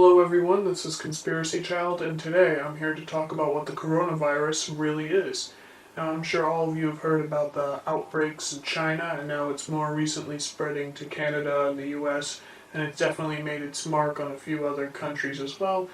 Hello everyone, this is Conspiracy Child, and today I'm here to talk about what the coronavirus really is. Now, I'm sure all of you have heard about the outbreaks in China, and now it's more recently spreading to Canada and the US, and it's definitely made its mark on a few other countries as well.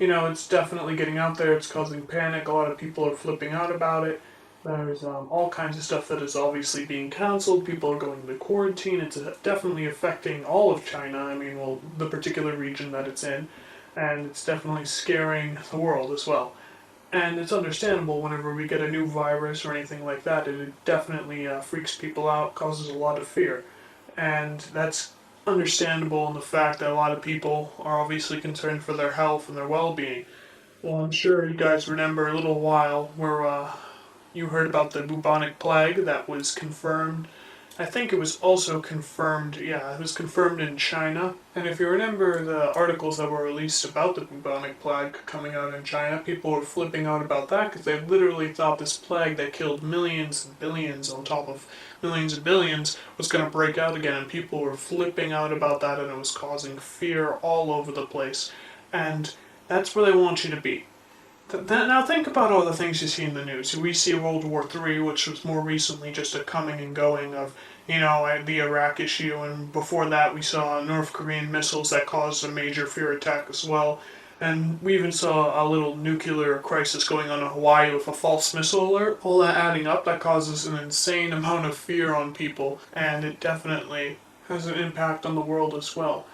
It's definitely getting out there, it's causing panic, a lot of people are flipping out about it. There's all kinds of stuff that is obviously being cancelled. People are going into quarantine. It's definitely affecting all of China. The particular region that it's in, and it's definitely scaring the world as well. And it's understandable whenever we get a new virus or anything like that. It definitely freaks people out, causes a lot of fear, and that's understandable in the fact that a lot of people are obviously concerned for their health and their well-being. Well, I'm sure you guys remember a little while where you heard about the bubonic plague that was confirmed. I think it was also confirmed, yeah, it was confirmed in China. And if you remember the articles that were released about the bubonic plague coming out in China, people were flipping out about that because they literally thought this plague that killed millions and billions on top of millions and billions was going to break out again, and people were flipping out about that, and it was causing fear all over the place. And that's where they want you to be. Now think about all the things you see in the news. We see World War III, which was more recently just a coming and going of, the Iraq issue, and before that we saw North Korean missiles that caused a major fear attack as well. And we even saw a little nuclear crisis going on in Hawaii with a false missile alert. All that adding up, that causes an insane amount of fear on people, and it definitely has an impact on the world as well.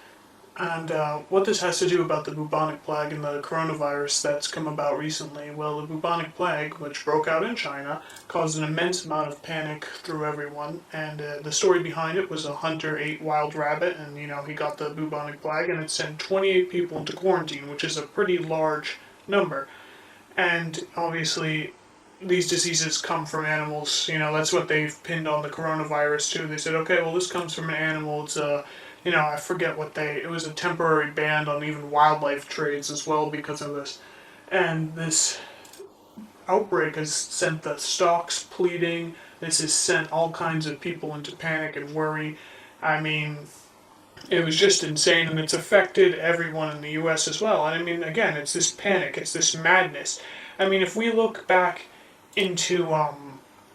And what this has to do about the bubonic plague and the coronavirus that's come about recently, well, the bubonic plague, which broke out in China, caused an immense amount of panic through everyone. And the story behind it was a hunter ate wild rabbit, and he got the bubonic plague, and it sent 28 people into quarantine, which is a pretty large number. And obviously, these diseases come from animals. That's what they've pinned on the coronavirus too. They said, okay, well, this comes from an animal. It's a I forget it was a temporary ban on even wildlife trades as well because of this. And this outbreak has sent the stocks pleading. This has sent all kinds of people into panic and worry. I mean, it was just insane, and it's affected everyone in the US as well. And again, it's this panic, it's this madness. If we look back into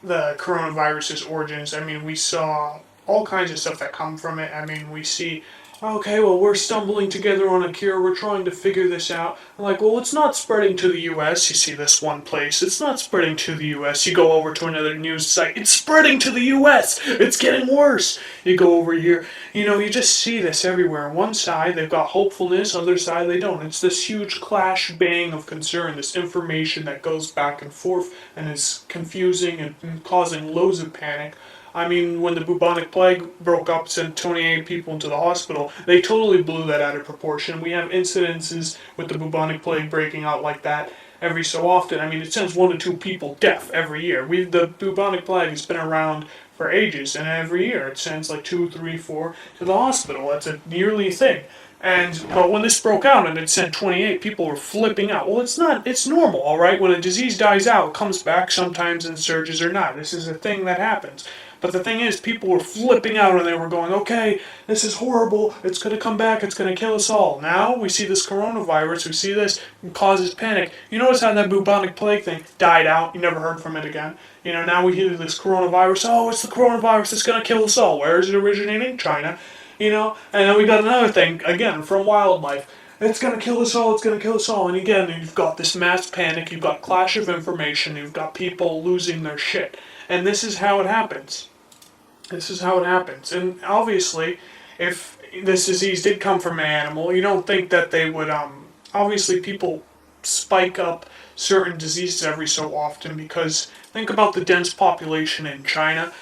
the coronavirus's origins, we saw all kinds of stuff that come from it. We see, okay, well, we're stumbling together on a cure, we're trying to figure this out. Like, well, it's not spreading to the US. You see this one place, it's not spreading to the US. You go over to another news site, it's spreading to the US. It's getting worse. You go over here, you just see this everywhere. On one side, they've got hopefulness, other side, they don't. It's this huge clash bang of concern, this information that goes back and forth and is confusing and causing loads of panic. When the bubonic plague broke up, sent 28 people into the hospital, they totally blew that out of proportion. We have incidences with the bubonic plague breaking out like that every so often. It sends 1 to 2 people deaf every year. The bubonic plague has been around for ages, and every year it sends like 2, 3, 4 to the hospital. That's a yearly thing. But when this broke out and it sent 28, people were flipping out. Well, it's normal, all right? When a disease dies out, it comes back sometimes in surges or not. This is a thing that happens. But the thing is, people were flipping out and they were going, okay, this is horrible, it's going to come back, it's going to kill us all. Now we see this coronavirus, we see this, it causes panic. You notice how that bubonic plague thing died out, you never heard from it again. Now we hear this coronavirus, oh, it's the coronavirus that's going to kill us all. Where is it originating? China. And then we got another thing, again, from wildlife. It's going to kill us all, it's going to kill us all. And again, you've got this mass panic, you've got clash of information, you've got people losing their shit. And this is how it happens. This is how it happens. And obviously, if this disease did come from an animal, you don't think that they would, obviously people spike up certain diseases every so often because think about the dense population in China.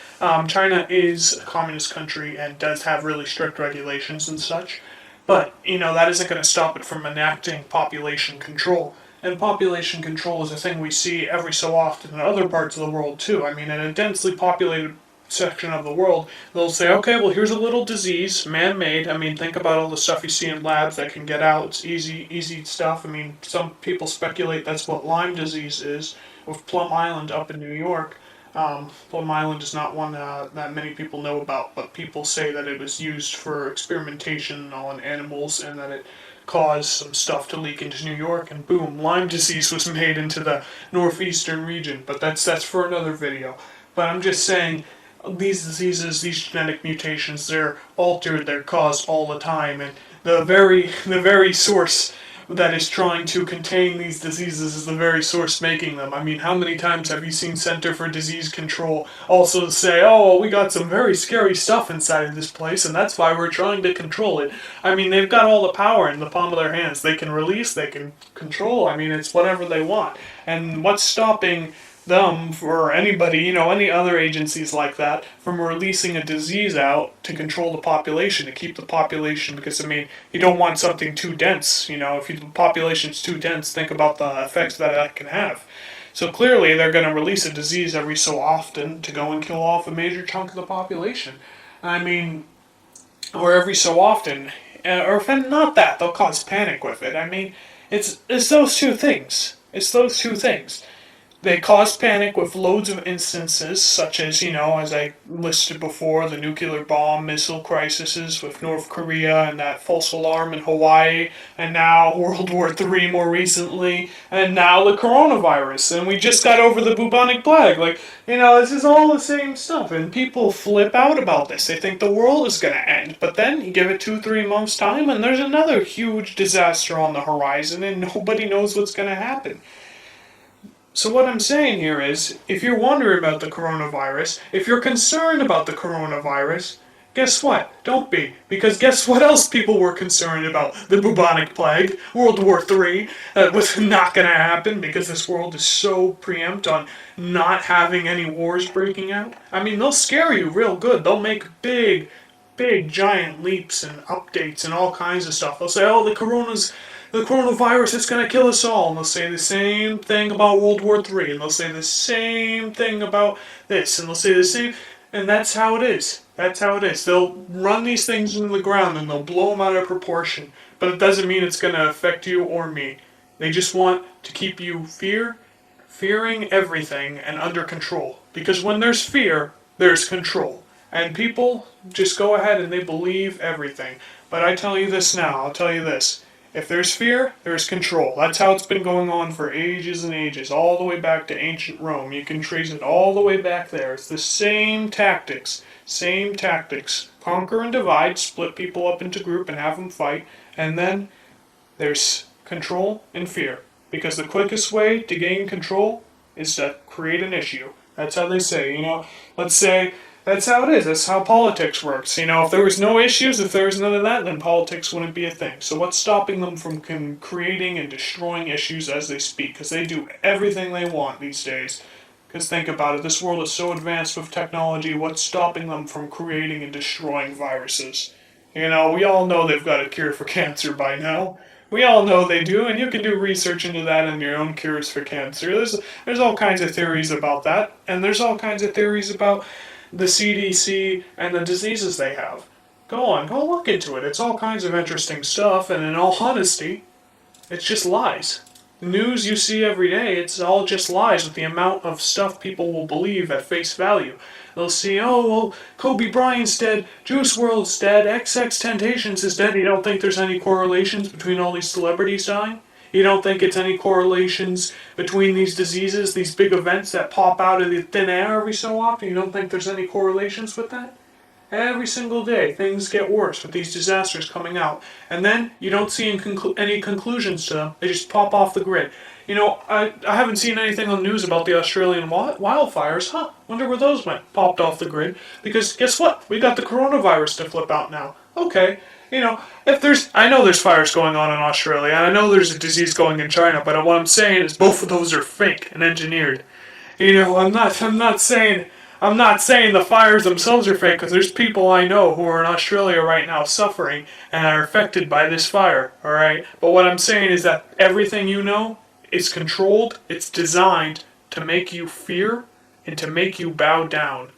China is a communist country and does have really strict regulations and such. But, that isn't going to stop it from enacting population control. And population control is a thing we see every so often in other parts of the world too. In a densely populated section of the world, they'll say, okay, well, here's a little disease, man-made. Think about all the stuff you see in labs that can get out. It's easy stuff. Some people speculate that's what Lyme disease is with Plum Island up in New York. Plum Island is not one that many people know about, but people say that it was used for experimentation on animals and that it caused some stuff to leak into New York, and boom, Lyme disease was made into the northeastern region. But that's for another video. But I'm just saying, these diseases, these genetic mutations, they're altered, they're caused all the time, and the very source that is trying to contain these diseases is the very source making them. I mean, how many times have you seen Center for Disease Control also say, oh, we got some very scary stuff inside of this place, and that's why we're trying to control it. I mean, they've got all the power in the palm of their hands. They can release, they can control. I mean, it's whatever they want. And what's stopping them, or anybody, any other agencies like that, from releasing a disease out to control the population, to keep the population, because, I mean, you don't want something too dense, if the population's too dense, think about the effects that can have. So clearly they're going to release a disease every so often to go and kill off a major chunk of the population. I mean, or every so often, or if not that, they'll cause panic with it. I mean, it's those two things. It's those two things. They cause panic with loads of instances, such as, as I listed before, the nuclear bomb missile crises with North Korea and that false alarm in Hawaii, and now World War III more recently, and now the coronavirus, and we just got over the bubonic plague. This is all the same stuff, and people flip out about this. They think the world is going to end, but then you give it 2-3 months' time, and there's another huge disaster on the horizon, and nobody knows what's going to happen. So what I'm saying here is, if you're wondering about the coronavirus, if you're concerned about the coronavirus, guess what? Don't be. Because guess what else people were concerned about? The bubonic plague, World War III, that was not going to happen because this world is so preempt on not having any wars breaking out. I mean, they'll scare you real good. They'll make big, giant leaps and updates and all kinds of stuff. They'll say, oh, the coronavirus is going to kill us all. And they'll say the same thing about World War III. And they'll say the same thing about this. And they'll say the same. And that's how it is. That's how it is. They'll run these things into the ground and they'll blow them out of proportion. But it doesn't mean it's going to affect you or me. They just want to keep you fearing everything and under control. Because when there's fear, there's control. And people just go ahead and they believe everything. But I tell you this now. I'll tell you this. If there's fear, there's control. That's how it's been going on for ages and ages, all the way back to ancient Rome. You can trace it all the way back there. It's the same tactics. Conquer and divide, split people up into groups and have them fight. And then there's control and fear. Because the quickest way to gain control is to create an issue. That's how they say, let's say. That's how it is. That's how politics works. If there was no issues, if there was none of that, then politics wouldn't be a thing. So what's stopping them from creating and destroying issues as they speak? Because they do everything they want these days. Because think about it, this world is so advanced with technology, what's stopping them from creating and destroying viruses? We all know they've got a cure for cancer by now. We all know they do, and you can do research into that and your own cures for cancer. There's all kinds of theories about that, and there's all kinds of theories about the CDC and the diseases they have. Go look into it. It's all kinds of interesting stuff, and in all honesty, it's just lies. The news you see every day, it's all just lies with the amount of stuff people will believe at face value. They'll see, oh, well, Kobe Bryant's dead, Juice WRLD's dead, XXXTentacion's is dead. You don't think there's any correlations between all these celebrities dying? You don't think it's any correlations between these diseases, these big events that pop out of the thin air every so often? You don't think there's any correlations with that? Every single day, things get worse with these disasters coming out. And then you don't see any conclusions to them. They just pop off the grid. I haven't seen anything on the news about the Australian wildfires. Wonder where those went. Popped off the grid. Because guess what? We got the coronavirus to flip out now. Okay. I know there's fires going on in Australia, and I know there's a disease going in China, but what I'm saying is both of those are fake and engineered. I'm not saying the fires themselves are fake, because there's people I know who are in Australia right now suffering and are affected by this fire, alright? But what I'm saying is that everything is controlled, it's designed to make you fear and to make you bow down.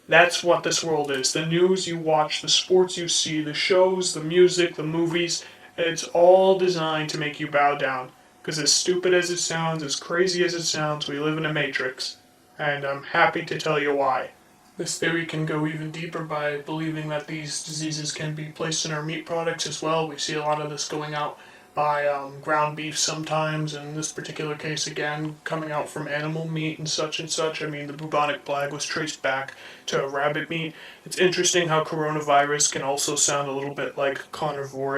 That's what this world is. The news you watch, the sports you see, the shows, the music, the movies, it's all designed to make you bow down. Because as stupid as it sounds, as crazy as it sounds, we live in a matrix. And I'm happy to tell you why. This theory can go even deeper by believing that these diseases can be placed in our meat products as well. We see a lot of this going out by ground beef sometimes, and in this particular case, again, coming out from animal meat and such and such. I mean, the bubonic plague was traced back to rabbit meat. It's interesting how coronavirus can also sound a little bit like carnivore,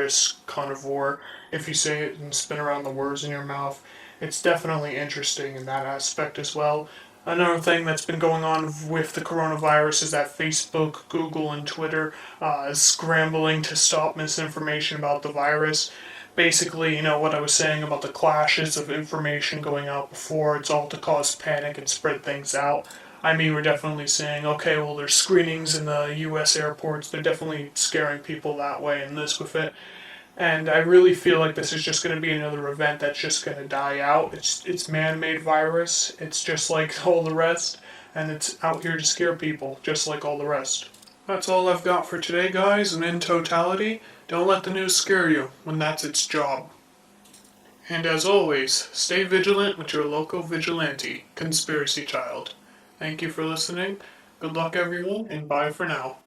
if you say it and spin around the words in your mouth. It's definitely interesting in that aspect as well. Another thing that's been going on with the coronavirus is that Facebook, Google, and Twitter is scrambling to stop misinformation about the virus. Basically, what I was saying about the clashes of information going out before, it's all to cause panic and spread things out. I mean, we're definitely saying, okay, well, there's screenings in the US airports. They're definitely scaring people that way and this with it. And I really feel like this is just going to be another event that's just going to die out. It's man-made virus. It's just like all the rest, and it's out here to scare people, just like all the rest. That's all I've got for today, guys, and in totality, don't let the news scare you when that's its job. And as always, stay vigilant with your local vigilante, Conspiracy Child. Thank you for listening. Good luck, everyone, and bye for now.